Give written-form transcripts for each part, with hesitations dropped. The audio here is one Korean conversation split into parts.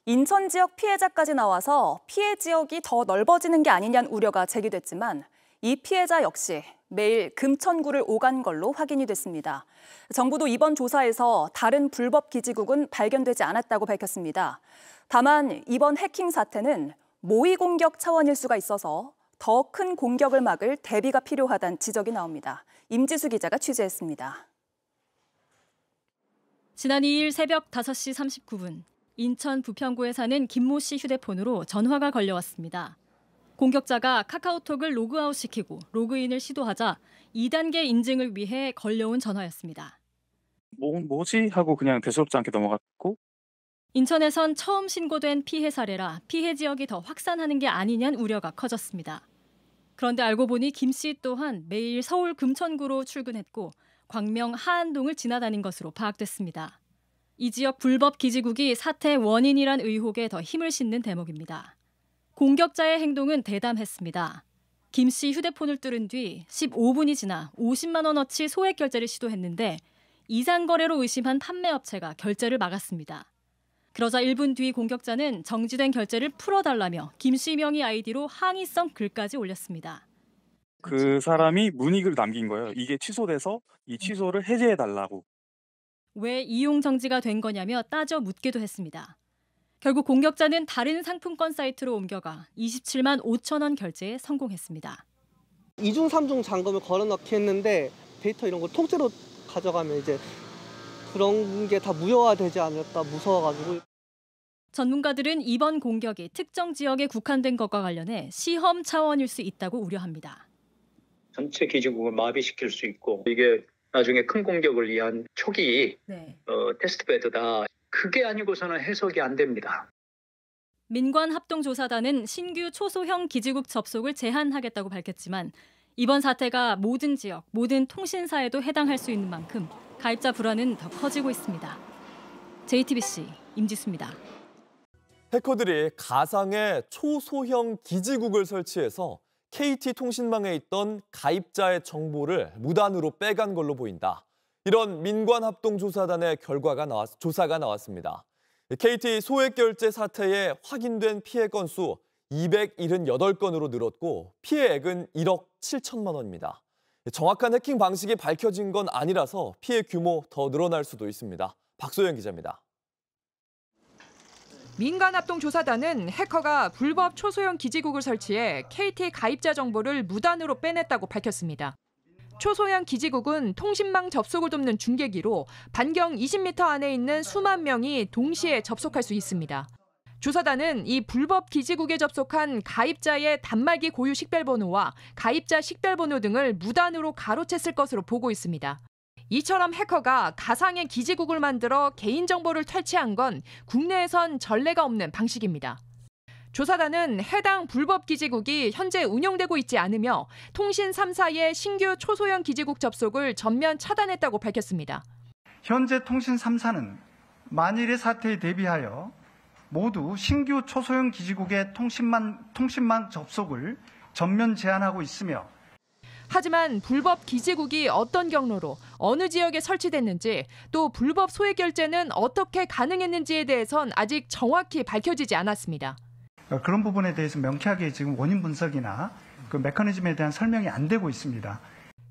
인천 지역 피해자까지 나와서 피해 지역이 더 넓어지는 게 아니냐는 우려가 제기됐지만 이 피해자 역시 매일 금천구를 오간 걸로 확인이 됐습니다. 정부도 이번 조사에서 다른 불법 기지국은 발견되지 않았다고 밝혔습니다. 다만 이번 해킹 사태는 모의 공격 차원일 수가 있어서 더 큰 공격을 막을 대비가 필요하다는 지적이 나옵니다. 임지수 기자가 취재했습니다. 지난 2일 새벽 5시 39분 인천 부평구에 사는 김모 씨 휴대폰으로 전화가 걸려왔습니다. 공격자가 카카오톡을 로그아웃시키고 로그인을 시도하자 2단계 인증을 위해 걸려온 전화였습니다. 뭐지? 하고 그냥 대수롭지 않게 넘어갔고. 인천에선 처음 신고된 피해 사례라 피해 지역이 더 확산하는 게 아니냐는 우려가 커졌습니다. 그런데 알고 보니 김 씨 또한 매일 서울 금천구로 출근했고 광명 하안동을 지나다닌 것으로 파악됐습니다. 이 지역 불법 기지국이 사태의 원인이란 의혹에 더 힘을 싣는 대목입니다. 공격자의 행동은 대담했습니다. 김 씨 휴대폰을 뚫은 뒤 15분이 지나 50만 원어치 소액 결제를 시도했는데 이상 거래로 의심한 판매업체가 결제를 막았습니다. 그러자 1분 뒤 공격자는 정지된 결제를 풀어달라며 김 씨 명의 아이디로 항의성 글까지 올렸습니다. 그 사람이 문의글을 남긴 거예요. 이게 취소돼서 이 취소를 해제해달라고. 왜 이용 정지가 된 거냐며 따져 묻기도 했습니다. 결국 공격자는 다른 상품권 사이트로 옮겨가 27만 5천 원 결제에 성공했습니다. 2중, 3중 잔금을 걸어넣기 했는데 데이터 이런 거 통째로 가져가면 이제 그런 게 다 무효화되지 않을까 무서워가지고. 전문가들은 이번 공격이 특정 지역에 국한된 것과 관련해 시험 차원일 수 있다고 우려합니다. 전체 기지국을 마비시킬 수 있고 이게 나중에 큰 공격을 위한 초기 테스트베드다. 그게 아니고서는 해석이 안 됩니다. 민관합동조사단은 신규 초소형 기지국 접속을 제한하겠다고 밝혔지만 이번 사태가 모든 지역, 모든 통신사에도 해당할 수 있는 만큼 가입자 불안은 더 커지고 있습니다. JTBC 임지수입니다. 해커들이 가상의 초소형 기지국을 설치해서 KT통신망에 있던 가입자의 정보를 무단으로 빼간 걸로 보인다. 이런 민관합동조사단의 조사가 나왔습니다. KT 소액결제 사태에 확인된 피해 건수 278건으로 늘었고 피해액은 1억 7천만 원입니다. 정확한 해킹 방식이 밝혀진 건 아니라서 피해 규모 더 늘어날 수도 있습니다. 박소영 기자입니다. 민간합동조사단은 해커가 불법 초소형 기지국을 설치해 KT 가입자 정보를 무단으로 빼냈다고 밝혔습니다. 초소형 기지국은 통신망 접속을 돕는 중계기로 반경 20m 안에 있는 수만 명이 동시에 접속할 수 있습니다. 조사단은 이 불법 기지국에 접속한 가입자의 단말기 고유 식별번호와 가입자 식별번호 등을 무단으로 가로챘을 것으로 보고 있습니다. 이처럼 해커가 가상의 기지국을 만들어 개인정보를 탈취한 건 국내에선 전례가 없는 방식입니다. 조사단은 해당 불법 기지국이 현재 운영되고 있지 않으며 통신 3사의 신규 초소형 기지국 접속을 전면 차단했다고 밝혔습니다. 현재 통신 3사는 만일의 사태에 대비하여 모두 신규 초소형 기지국의 통신망 접속을 전면 제한하고 있으며 하지만 불법 기지국이 어떤 경로로 어느 지역에 설치됐는지 또 불법 소액 결제는 어떻게 가능했는지에 대해선 아직 정확히 밝혀지지 않았습니다. 그런 부분에 대해서 명쾌하게 지금 원인 분석이나 그 메커니즘에 대한 설명이 안 되고 있습니다.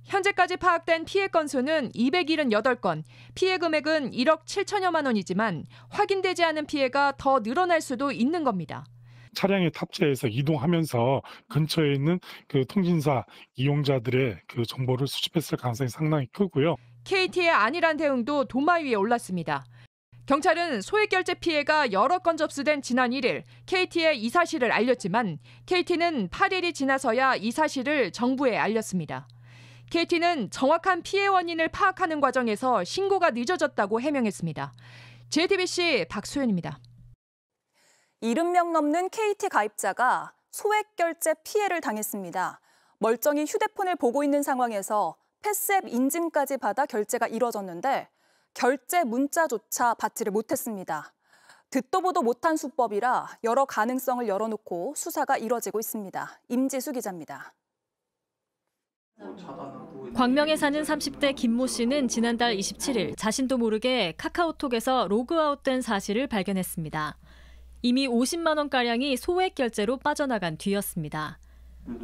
현재까지 파악된 피해 건수는 278건, 피해 금액은 1억 7천여만 원이지만 확인되지 않은 피해가 더 늘어날 수도 있는 겁니다. 차량에 탑재해서 이동하면서 근처에 있는 그 통신사 이용자들의 그 정보를 수집했을 가능성이 상당히 크고요. KT의 안일한 대응도 도마 위에 올랐습니다. 경찰은 소액 결제 피해가 여러 건 접수된 지난 1일 KT에 이 사실을 알렸지만 KT는 8일이 지나서야 이 사실을 정부에 알렸습니다. KT는 정확한 피해 원인을 파악하는 과정에서 신고가 늦어졌다고 해명했습니다. JTBC 박소연입니다. 70명 넘는 KT 가입자가 소액 결제 피해를 당했습니다. 멀쩡히 휴대폰을 보고 있는 상황에서 패스앱 인증까지 받아 결제가 이뤄졌는데 결제 문자조차 받지를 못했습니다. 듣도 보도 못한 수법이라 여러 가능성을 열어놓고 수사가 이뤄지고 있습니다. 임지수 기자입니다. 광명에 사는 30대 김모 씨는 지난달 27일 자신도 모르게 카카오톡에서 로그아웃된 사실을 발견했습니다. 이미 50만 원가량이 소액 결제로 빠져나간 뒤였습니다.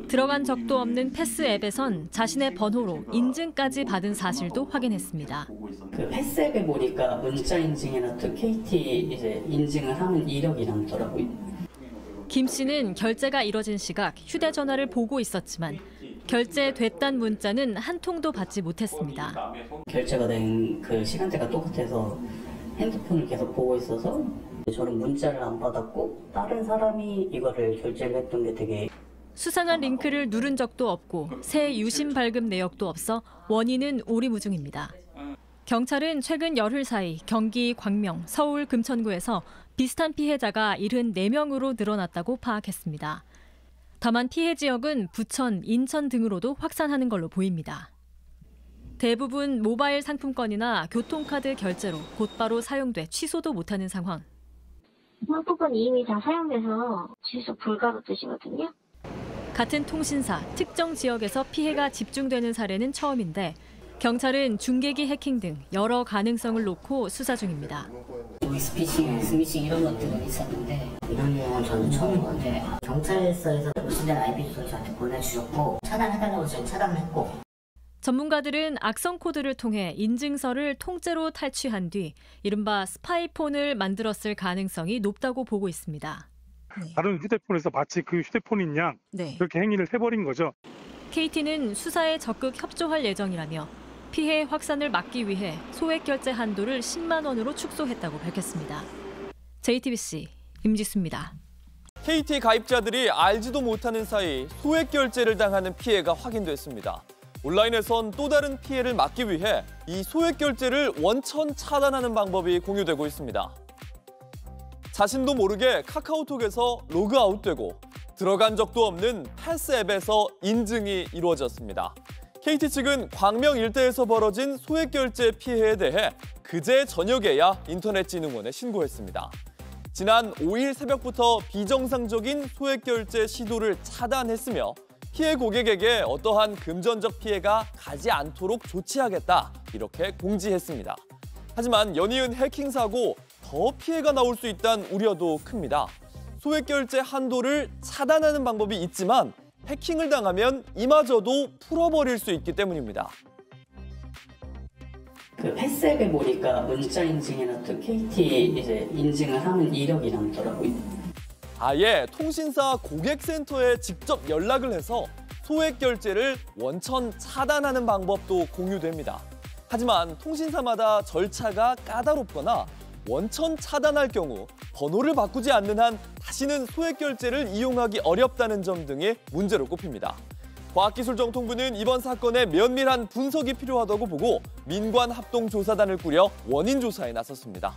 들어간 적도 없는 패스 앱에선 자신의 번호로 인증까지 받은 사실도 확인했습니다. 그 패스 앱에 보니까 문자 인증이나 또 KT 이제 인증을 하는 이력이 남더라고요. 김 씨는 결제가 이뤄진 시각 휴대전화를 보고 있었지만 결제됐단 문자는 한 통도 받지 못했습니다. 결제가 된 그 시간대가 똑같아서 핸드폰을 계속 보고 있어서 저는 문자를 안 받았고 다른 사람이 이거를 결제를 했던 게 되게 수상한 링크를 누른 적도 없고 새 유심 발급 내역도 없어 원인은 오리무중입니다. 경찰은 최근 열흘 사이 경기 광명, 서울 금천구에서 비슷한 피해자가 74명으로 늘어났다고 파악했습니다. 다만 피해 지역은 부천, 인천 등으로도 확산하는 걸로 보입니다. 대부분 모바일 상품권이나 교통카드 결제로 곧바로 사용돼 취소도 못하는 상황. 상품권이 이미 다 사용돼서 취소 불가로 뜨시거든요. 같은 통신사, 특정 지역에서 피해가 집중되는 사례는 처음인데 경찰은 중계기 해킹 등 여러 가능성을 놓고 수사 중입니다. 스피싱, 스미싱 이런 것들은 있었는데 이런 경우는 저는 처음인 것 같아요. 경찰서에서 무신된 IP 주소를 저한테 보내주셨고 차단해달라고 저는 차단을 했고 전문가들은 악성 코드를 통해 인증서를 통째로 탈취한 뒤 이른바 스파이폰을 만들었을 가능성이 높다고 보고 있습니다. 다른 휴대폰에서 마치 그 휴대폰인 양 그렇게 행위를 해버린 거죠. KT는 수사에 적극 협조할 예정이라며 피해 확산을 막기 위해 소액 결제 한도를 10만 원으로 축소했다고 밝혔습니다. JTBC 임지수입니다. KT 가입자들이 알지도 못하는 사이 소액 결제를 당하는 피해가 확인됐습니다. 온라인에선 또 다른 피해를 막기 위해 이 소액 결제를 원천 차단하는 방법이 공유되고 있습니다. 자신도 모르게 카카오톡에서 로그아웃되고 들어간 적도 없는 패스 앱에서 인증이 이루어졌습니다. KT 측은 광명 일대에서 벌어진 소액 결제 피해에 대해 그제 저녁에야 인터넷진흥원에 신고했습니다. 지난 5일 새벽부터 비정상적인 소액 결제 시도를 차단했으며 피해 고객에게 어떠한 금전적 피해가 가지 않도록 조치하겠다 이렇게 공지했습니다. 하지만 연이은 해킹 사고 더 피해가 나올 수 있다는 우려도 큽니다. 소액 결제 한도를 차단하는 방법이 있지만 해킹을 당하면 이마저도 풀어버릴 수 있기 때문입니다. 그 패스 앱에 보니까 문자 인증이나 또 KT 이제 인증을 하는 이력이 남더라고요. 아예 통신사 고객센터에 직접 연락을 해서 소액 결제를 원천 차단하는 방법도 공유됩니다. 하지만 통신사마다 절차가 까다롭거나 원천 차단할 경우 번호를 바꾸지 않는 한 다시는 소액 결제를 이용하기 어렵다는 점 등이 문제로 꼽힙니다. 과학기술정통부는 이번 사건의 면밀한 분석이 필요하다고 보고 민관합동조사단을 꾸려 원인 조사에 나섰습니다.